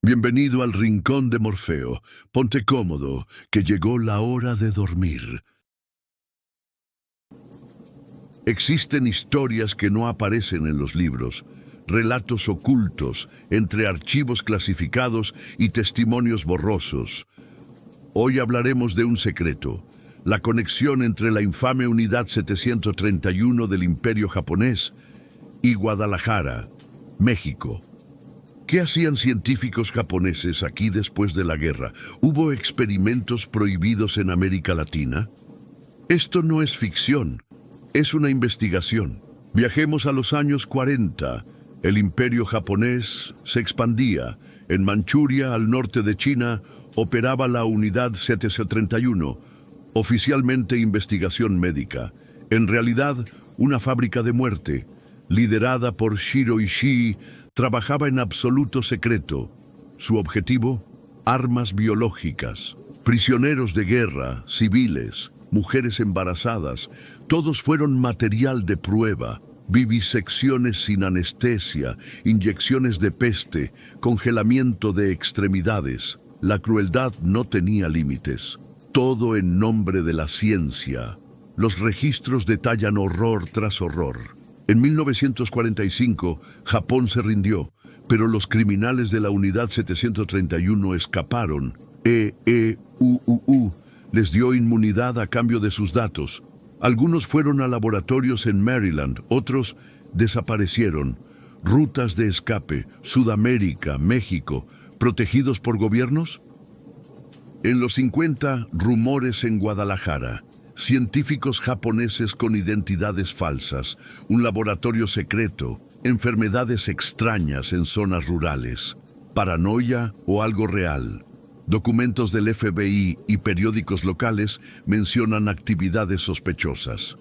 Bienvenido al rincón de Morfeo. Ponte cómodo, que llegó la hora de dormir. Existen historias que no aparecen en los libros, relatos ocultos entre archivos clasificados y testimonios borrosos. Hoy hablaremos de un secreto, la conexión entre la infame Unidad 731 del Imperio Japonés y Guadalajara, México. ¿Qué hacían científicos japoneses aquí después de la guerra? ¿Hubo experimentos prohibidos en América Latina? Esto no es ficción, es una investigación. Viajemos a los años 40. El imperio japonés se expandía. En Manchuria, al norte de China, operaba la Unidad 731, oficialmente investigación médica. En realidad, una fábrica de muerte, liderada por Shiro Ishii, trabajaba en absoluto secreto. Su objetivo, armas biológicas, prisioneros de guerra, civiles, mujeres embarazadas, todos fueron material de prueba. Vivisecciones sin anestesia, inyecciones de peste, congelamiento de extremidades. La crueldad no tenía límites. Todo en nombre de la ciencia. Los registros detallan horror tras horror. En 1945, Japón se rindió, pero los criminales de la Unidad 731 escaparon. EEUUU les dio inmunidad a cambio de sus datos. Algunos fueron a laboratorios en Maryland, otros desaparecieron. Rutas de escape, Sudamérica, México, protegidos por gobiernos. En los 50, rumores en Guadalajara. Científicos japoneses con identidades falsas, un laboratorio secreto, enfermedades extrañas en zonas rurales, paranoia o algo real. Documentos del FBI y periódicos locales mencionan actividades sospechosas.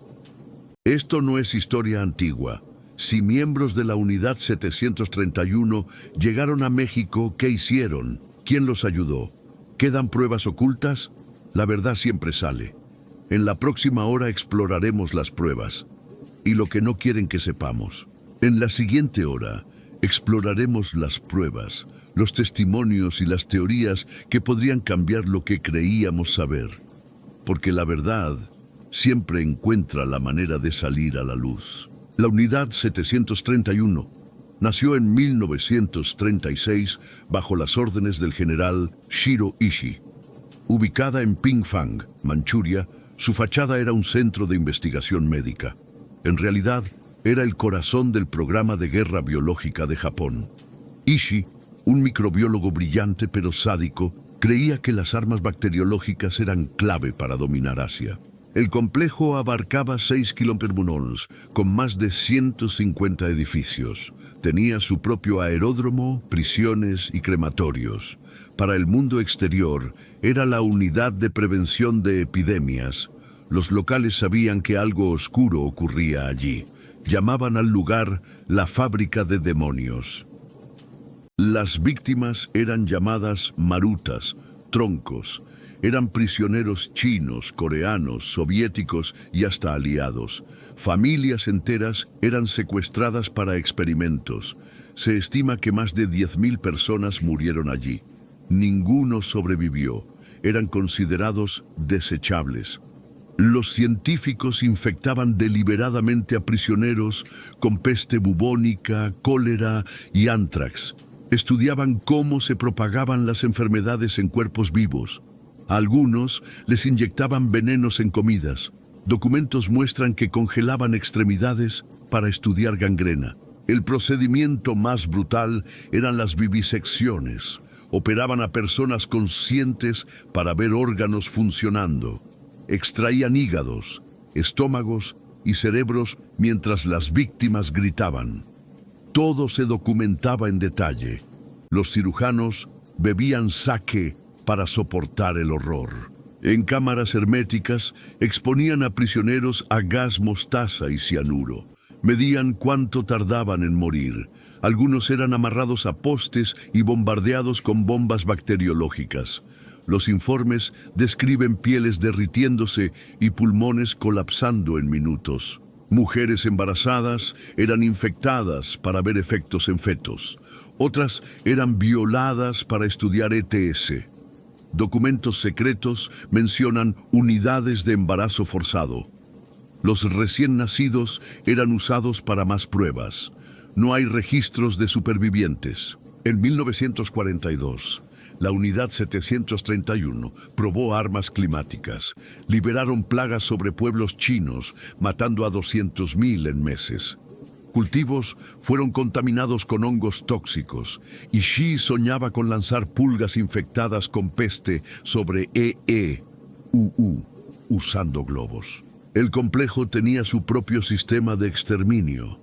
Esto no es historia antigua. Si miembros de la Unidad 731 llegaron a México, ¿qué hicieron? ¿Quién los ayudó? ¿Quedan pruebas ocultas? La verdad siempre sale. En la próxima hora exploraremos las pruebas y lo que no quieren que sepamos. En la siguiente hora exploraremos las pruebas, los testimonios y las teorías que podrían cambiar lo que creíamos saber. Porque la verdad siempre encuentra la manera de salir a la luz. La Unidad 731 nació en 1936 bajo las órdenes del general Shiro Ishii. Ubicada en Pingfang, Manchuria, su fachada era un centro de investigación médica. En realidad, era el corazón del programa de guerra biológica de Japón. Ishii, un microbiólogo brillante pero sádico, creía que las armas bacteriológicas eran clave para dominar Asia. El complejo abarcaba 6 kilómetros, con más de 150 edificios. Tenía su propio aeródromo, prisiones y crematorios. Para el mundo exterior, era la unidad de prevención de epidemias. Los locales sabían que algo oscuro ocurría allí. Llamaban al lugar la fábrica de demonios. Las víctimas eran llamadas marutas, troncos. Eran prisioneros chinos, coreanos, soviéticos y hasta aliados. Familias enteras eran secuestradas para experimentos. Se estima que más de 10.000 personas murieron allí. Ninguno sobrevivió. Eran considerados desechables. Los científicos infectaban deliberadamente a prisioneros con peste bubónica, cólera y antrax. Estudiaban cómo se propagaban las enfermedades en cuerpos vivos. A algunos les inyectaban venenos en comidas. Documentos muestran que congelaban extremidades para estudiar gangrena. El procedimiento más brutal eran las vivisecciones. Operaban a personas conscientes para ver órganos funcionando. Extraían hígados, estómagos y cerebros mientras las víctimas gritaban. Todo se documentaba en detalle. Los cirujanos bebían sake para soportar el horror. En cámaras herméticas exponían a prisioneros a gas mostaza y cianuro. Medían cuánto tardaban en morir. Algunos eran amarrados a postes y bombardeados con bombas bacteriológicas. Los informes describen pieles derritiéndose y pulmones colapsando en minutos. Mujeres embarazadas eran infectadas para ver efectos en fetos. Otras eran violadas para estudiar ETS. Documentos secretos mencionan unidades de embarazo forzado. Los recién nacidos eran usados para más pruebas. No hay registros de supervivientes. En 1942, la Unidad 731 probó armas climáticas. Liberaron plagas sobre pueblos chinos, matando a 200.000 en meses. Cultivos fueron contaminados con hongos tóxicos, y Xi soñaba con lanzar pulgas infectadas con peste sobre EEUU, usando globos. El complejo tenía su propio sistema de exterminio.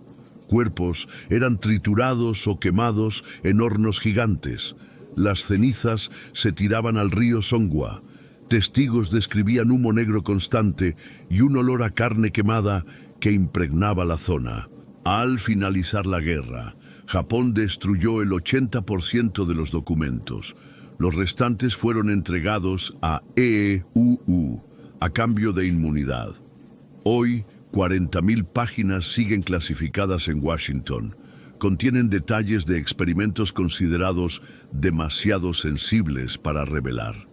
Cuerpos eran triturados o quemados en hornos gigantes. Las cenizas se tiraban al río Songhua. Testigos describían humo negro constante y un olor a carne quemada que impregnaba la zona. Al finalizar la guerra, Japón destruyó el 80% de los documentos. Los restantes fueron entregados a EEUU a cambio de inmunidad. Hoy, 40.000 páginas siguen clasificadas en Washington. Contienen detalles de experimentos considerados demasiado sensibles para revelar.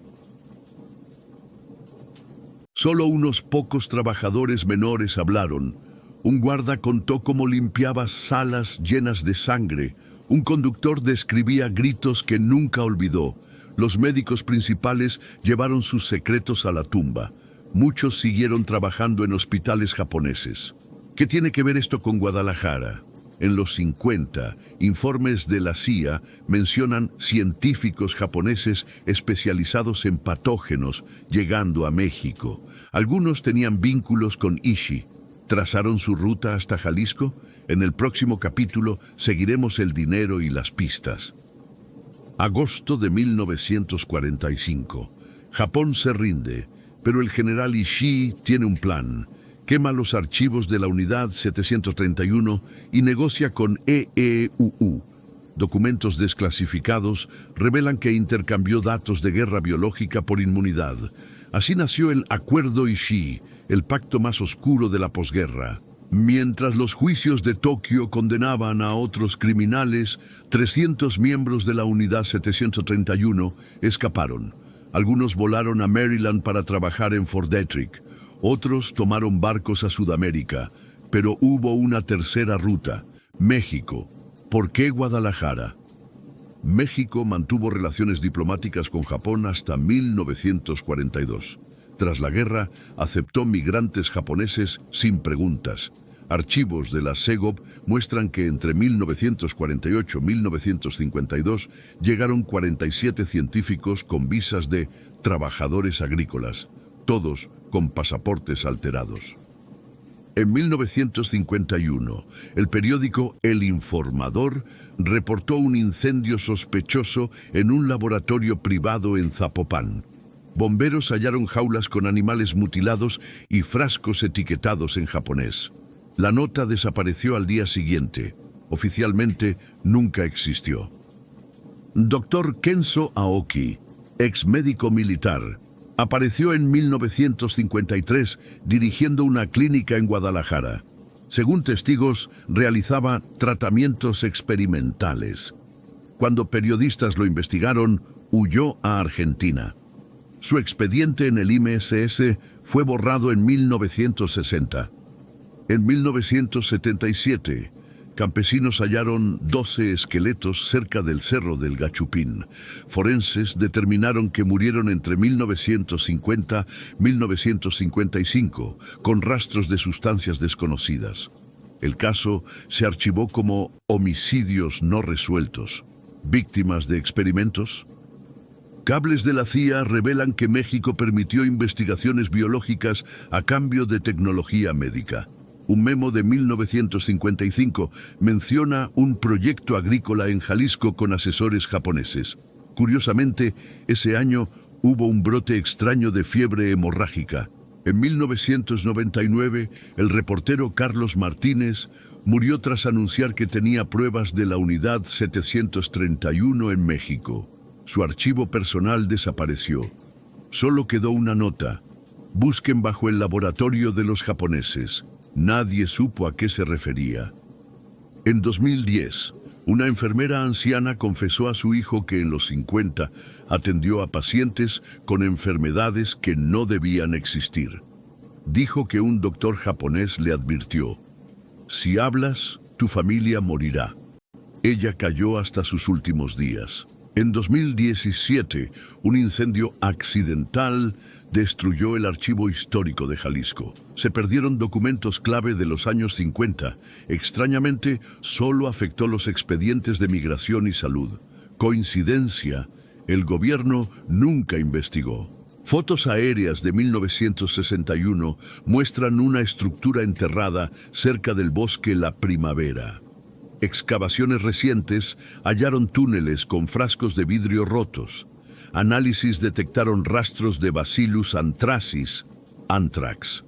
Solo unos pocos trabajadores menores hablaron. Un guarda contó cómo limpiaba salas llenas de sangre. Un conductor describía gritos que nunca olvidó. Los médicos principales llevaron sus secretos a la tumba. Muchos siguieron trabajando en hospitales japoneses. ¿Qué tiene que ver esto con Guadalajara? En los 50, informes de la CIA mencionan científicos japoneses especializados en patógenos llegando a México. Algunos tenían vínculos con Ishii. ¿Trazaron su ruta hasta Jalisco? En el próximo capítulo seguiremos el dinero y las pistas. Agosto de 1945. Japón se rinde, pero el general Ishii tiene un plan. Quema los archivos de la Unidad 731 y negocia con EEUU. Documentos desclasificados revelan que intercambió datos de guerra biológica por inmunidad. Así nació el Acuerdo Ishii, el pacto más oscuro de la posguerra. Mientras los juicios de Tokio condenaban a otros criminales, 300 miembros de la Unidad 731 escaparon. Algunos volaron a Maryland para trabajar en Fort Detrick. Otros tomaron barcos a Sudamérica. Pero hubo una tercera ruta: México. ¿Por qué Guadalajara? México mantuvo relaciones diplomáticas con Japón hasta 1942. Tras la guerra, aceptó migrantes japoneses sin preguntas. Archivos de la Segov muestran que entre 1948 y 1952 llegaron 47 científicos con visas de trabajadores agrícolas, todos con pasaportes alterados. En 1951, el periódico El Informador reportó un incendio sospechoso en un laboratorio privado en Zapopan. Bomberos hallaron jaulas con animales mutilados y frascos etiquetados en japonés. La nota desapareció al día siguiente. Oficialmente nunca existió. Dr. Kenzo Aoki, ex médico militar, apareció en 1953 dirigiendo una clínica en Guadalajara. Según testigos, realizaba tratamientos experimentales. Cuando periodistas lo investigaron, huyó a Argentina. Su expediente en el IMSS fue borrado en 1960. En 1977, campesinos hallaron 12 esqueletos cerca del Cerro del Gachupín. Forenses determinaron que murieron entre 1950 y 1955, con rastros de sustancias desconocidas. El caso se archivó como homicidios no resueltos. ¿Víctimas de experimentos? Cables de la CIA revelan que México permitió investigaciones biológicas a cambio de tecnología médica. Un memo de 1955 menciona un proyecto agrícola en Jalisco con asesores japoneses. Curiosamente, ese año hubo un brote extraño de fiebre hemorrágica. En 1999, el reportero Carlos Martínez murió tras anunciar que tenía pruebas de la Unidad 731 en México. Su archivo personal desapareció. Solo quedó una nota: busquen bajo el laboratorio de los japoneses. Nadie supo a qué se refería. En 2010, Una enfermera anciana confesó a su hijo que en los 50 atendió a pacientes con enfermedades que no debían existir. Dijo que un doctor japonés le advirtió: si hablas, tu familia morirá. Ella cayó hasta sus últimos días. En 2017, un incendio accidental destruyó el archivo histórico de Jalisco. Se perdieron documentos clave de los años 50. Extrañamente, solo afectó los expedientes de migración y salud. Coincidencia, el gobierno nunca investigó. Fotos aéreas de 1961 muestran una estructura enterrada cerca del bosque La Primavera. Excavaciones recientes hallaron túneles con frascos de vidrio rotos. Análisis detectaron rastros de Bacillus anthracis, anthrax.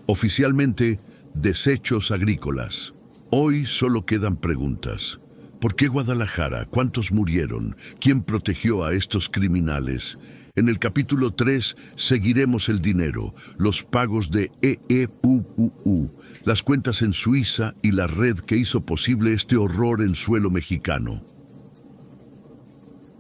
Oficialmente, desechos agrícolas. Hoy solo quedan preguntas. ¿Por qué Guadalajara? ¿Cuántos murieron? ¿Quién protegió a estos criminales? En el capítulo 3 seguiremos el dinero, los pagos de EEUUU, las cuentas en Suiza y la red que hizo posible este horror en suelo mexicano.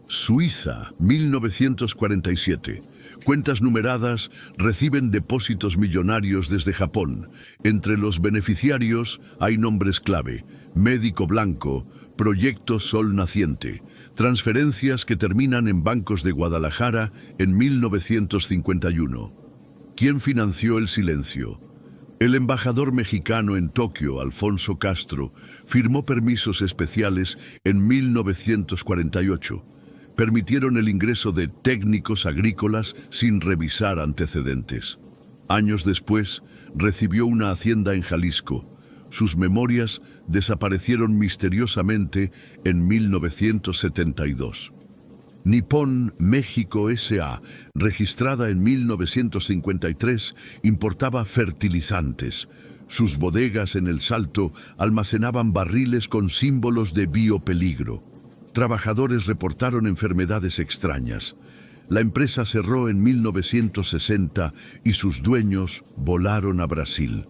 Suiza, 1947. Cuentas numeradas reciben depósitos millonarios desde Japón. Entre los beneficiarios hay nombres clave: Médico Blanco, Proyecto Sol Naciente. Transferencias que terminan en bancos de Guadalajara en 1951. ¿Quién financió el silencio? El embajador mexicano en Tokio, Alfonso Castro, firmó permisos especiales en 1948. Permitieron el ingreso de técnicos agrícolas sin revisar antecedentes. Años después, recibió una hacienda en Jalisco. Sus memorias desaparecieron misteriosamente en 1972. Nippon México S.A., registrada en 1953, importaba fertilizantes. Sus bodegas en El Salto almacenaban barriles con símbolos de biopeligro. Trabajadores reportaron enfermedades extrañas. La empresa cerró en 1960 y sus dueños volaron a Brasil.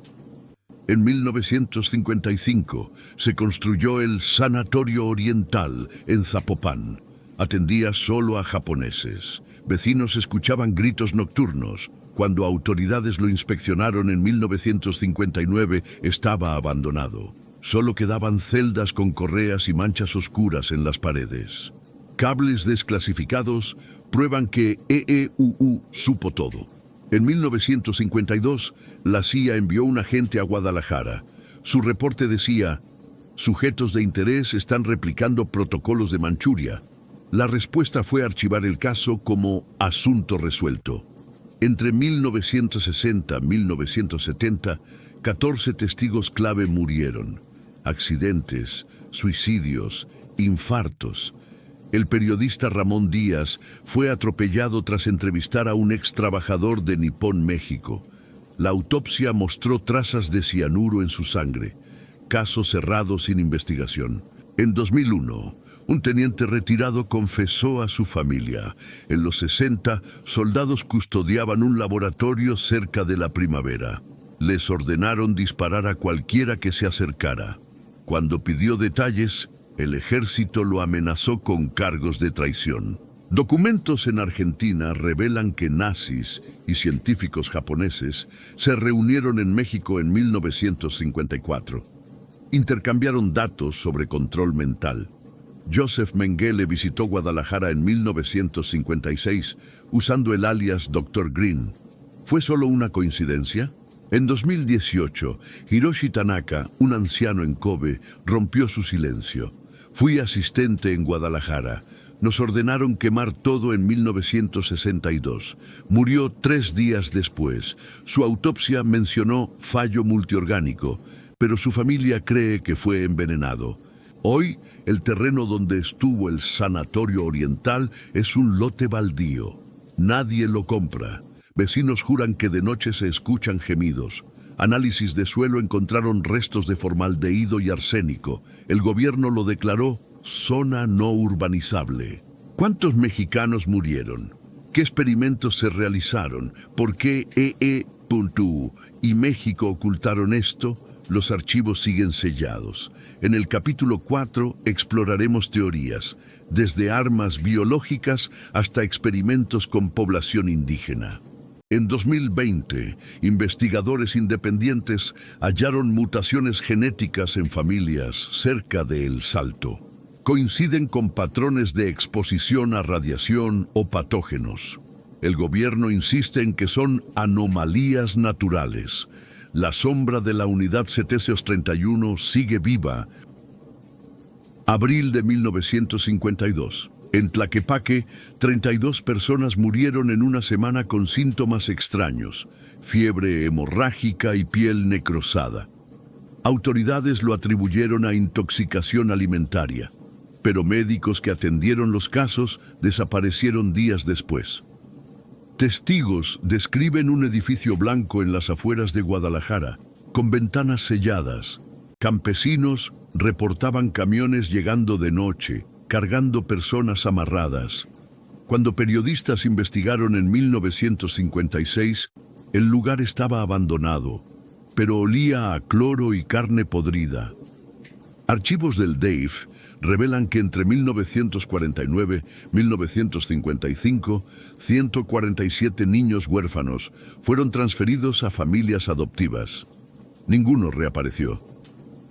En 1955 se construyó el Sanatorio Oriental en Zapopan. Atendía solo a japoneses. Vecinos escuchaban gritos nocturnos. Cuando autoridades lo inspeccionaron en 1959, estaba abandonado. Solo quedaban celdas con correas y manchas oscuras en las paredes. Cables desclasificados prueban que EEUU supo todo. En 1952, la CIA envió un agente a Guadalajara. Su reporte decía: sujetos de interés están replicando protocolos de Manchuria. La respuesta fue archivar el caso como asunto resuelto. Entre 1960 y 1970, 14 testigos clave murieron. Accidentes, suicidios, infartos. El periodista Ramón Díaz fue atropellado tras entrevistar a un ex trabajador de Nippon México. La autopsia mostró trazas de cianuro en su sangre. Caso cerrado sin investigación. En 2001, un teniente retirado confesó a su familia. En los 60, soldados custodiaban un laboratorio cerca de La Primavera. Les ordenaron disparar a cualquiera que se acercara. Cuando pidió detalles, el ejército lo amenazó con cargos de traición. Documentos en Argentina revelan que nazis y científicos japoneses se reunieron en México en 1954. Intercambiaron datos sobre control mental. Joseph Mengele visitó Guadalajara en 1956 usando el alias Dr. Green. ¿Fue solo una coincidencia? En 2018, Hiroshi Tanaka, un anciano en Kobe, rompió su silencio. Fui asistente en Guadalajara. Nos ordenaron quemar todo en 1962. Murió 3 días después. Su autopsia mencionó fallo multiorgánico, pero su familia cree que fue envenenado. Hoy, el terreno donde estuvo el Sanatorio Oriental es un lote baldío. Nadie lo compra. Vecinos juran que de noche se escuchan gemidos. Análisis de suelo encontraron restos de formaldehído y arsénico. El gobierno lo declaró zona no urbanizable. ¿Cuántos mexicanos murieron? ¿Qué experimentos se realizaron? ¿Por qué EE.U y México ocultaron esto? Los archivos siguen sellados. En el capítulo 4 exploraremos teorías, desde armas biológicas hasta experimentos con población indígena. En 2020, investigadores independientes hallaron mutaciones genéticas en familias cerca de El Salto. Coinciden con patrones de exposición a radiación o patógenos. El gobierno insiste en que son anomalías naturales. La sombra de la unidad Cetesios-31 sigue viva. Abril de 1952. En Tlaquepaque, 32 personas murieron en una semana con síntomas extraños, fiebre hemorrágica y piel necrosada. Autoridades lo atribuyeron a intoxicación alimentaria, pero médicos que atendieron los casos desaparecieron días después. Testigos describen un edificio blanco en las afueras de Guadalajara, con ventanas selladas. Campesinos reportaban camiones llegando de noche, cargando personas amarradas. Cuando periodistas investigaron en 1956, el lugar estaba abandonado, pero olía a cloro y carne podrida. Archivos del DEIF revelan que entre 1949 y 1955, 147 niños huérfanos fueron transferidos a familias adoptivas. Ninguno reapareció.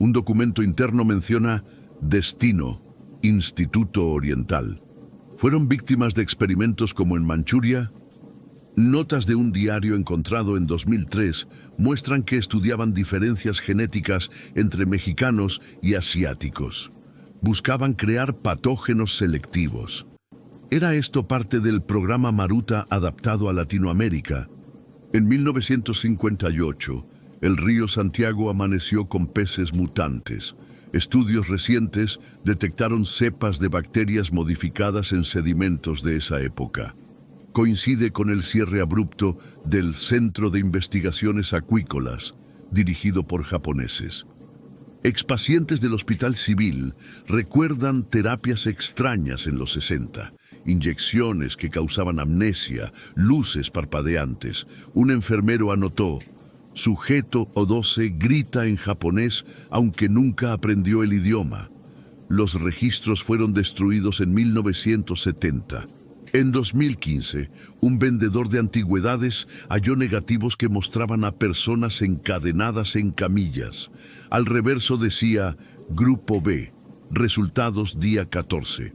Un documento interno menciona Destino, Instituto Oriental. Fueron víctimas de experimentos como en Manchuria. Notas de un diario encontrado en 2003 muestran que estudiaban diferencias genéticas entre mexicanos y asiáticos. Buscaban crear patógenos selectivos. ¿Era esto parte del programa Maruta adaptado a Latinoamérica? En 1958, el río Santiago amaneció con peces mutantes. Estudios recientes detectaron cepas de bacterias modificadas en sedimentos de esa época. Coincide con el cierre abrupto del Centro de Investigaciones Acuícolas, dirigido por japoneses. Expacientes del Hospital Civil recuerdan terapias extrañas en los 60, inyecciones que causaban amnesia, luces parpadeantes. Un enfermero anotó: Sujeto O12 grita en japonés aunque nunca aprendió el idioma. Los registros fueron destruidos en 1970. En 2015, un vendedor de antigüedades halló negativos que mostraban a personas encadenadas en camillas. Al reverso decía Grupo B, resultados día 14.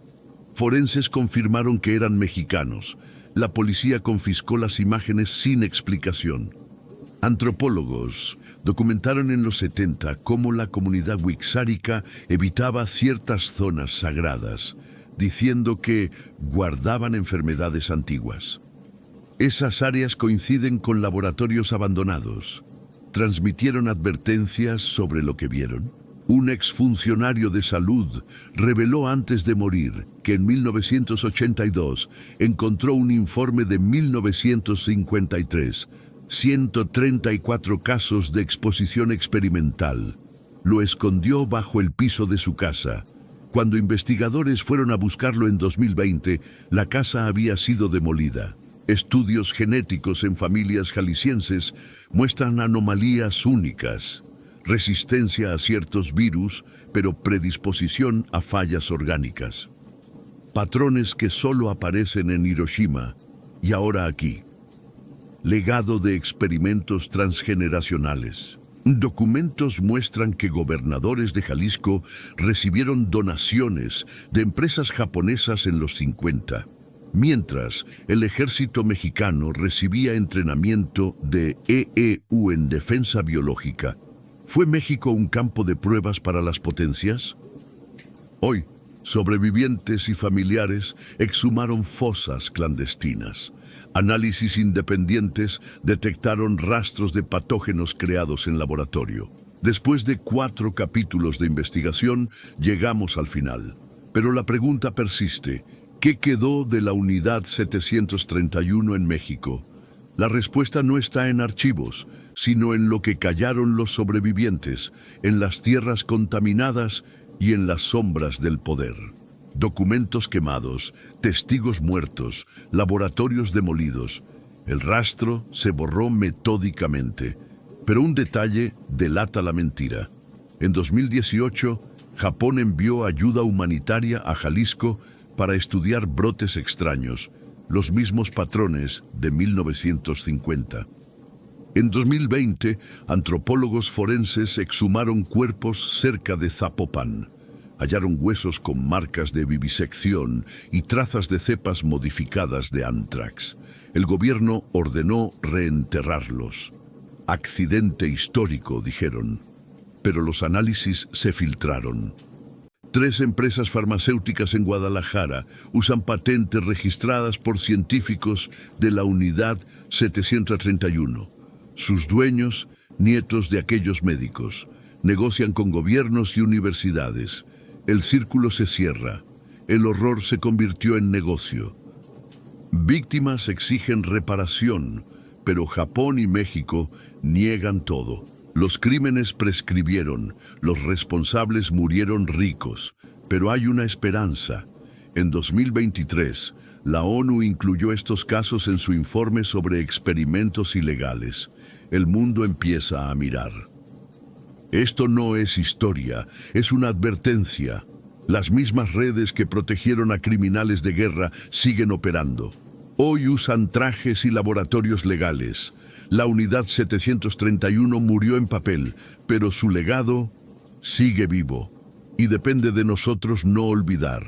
Forenses confirmaron que eran mexicanos. La policía confiscó las imágenes sin explicación. Antropólogos documentaron en los 70 cómo la comunidad wixárika evitaba ciertas zonas sagradas, diciendo que guardaban enfermedades antiguas. Esas áreas coinciden con laboratorios abandonados. ¿Transmitieron advertencias sobre lo que vieron? Un exfuncionario de salud reveló antes de morir que en 1982 encontró un informe de 1953, 134 casos de exposición experimental. Lo escondió bajo el piso de su casa. Cuando investigadores fueron a buscarlo en 2020, la casa había sido demolida. Estudios genéticos en familias jaliscienses muestran anomalías únicas: resistencia a ciertos virus, pero predisposición a fallas orgánicas. Patrones que solo aparecen en Hiroshima y ahora aquí. Legado de experimentos transgeneracionales. Documentos muestran que gobernadores de Jalisco recibieron donaciones de empresas japonesas en los 50, mientras el ejército mexicano recibía entrenamiento de EEU en defensa biológica. ¿Fue México un campo de pruebas para las potencias? Hoy, sobrevivientes y familiares exhumaron fosas clandestinas. Análisis independientes detectaron rastros de patógenos creados en laboratorio. Después de 4 capítulos de investigación, llegamos al final. Pero la pregunta persiste: ¿qué quedó de la unidad 731 en México? La respuesta no está en archivos, sino en lo que callaron los sobrevivientes, en las tierras contaminadas y en las sombras del poder. Documentos quemados, testigos muertos, laboratorios demolidos. El rastro se borró metódicamente, pero un detalle delata la mentira. En 2018, Japón envió ayuda humanitaria a Jalisco para estudiar brotes extraños, los mismos patrones de 1950. En 2020, antropólogos forenses exhumaron cuerpos cerca de Zapopan. Hallaron huesos con marcas de vivisección y trazas de cepas modificadas de anthrax. El gobierno ordenó reenterrarlos. Accidente histórico, dijeron. Pero los análisis se filtraron. 3 empresas farmacéuticas en Guadalajara usan patentes registradas por científicos de la Unidad 731. Sus dueños, nietos de aquellos médicos, negocian con gobiernos y universidades. El círculo se cierra. El horror se convirtió en negocio. Víctimas exigen reparación, pero Japón y México niegan todo. Los crímenes prescribieron, los responsables murieron ricos, pero hay una esperanza. En 2023, la ONU incluyó estos casos en su informe sobre experimentos ilegales. El mundo empieza a mirar. Esto no es historia, es una advertencia. Las mismas redes que protegieron a criminales de guerra siguen operando. Hoy usan trajes y laboratorios legales. La Unidad 731 murió en papel, pero su legado sigue vivo y depende de nosotros no olvidar.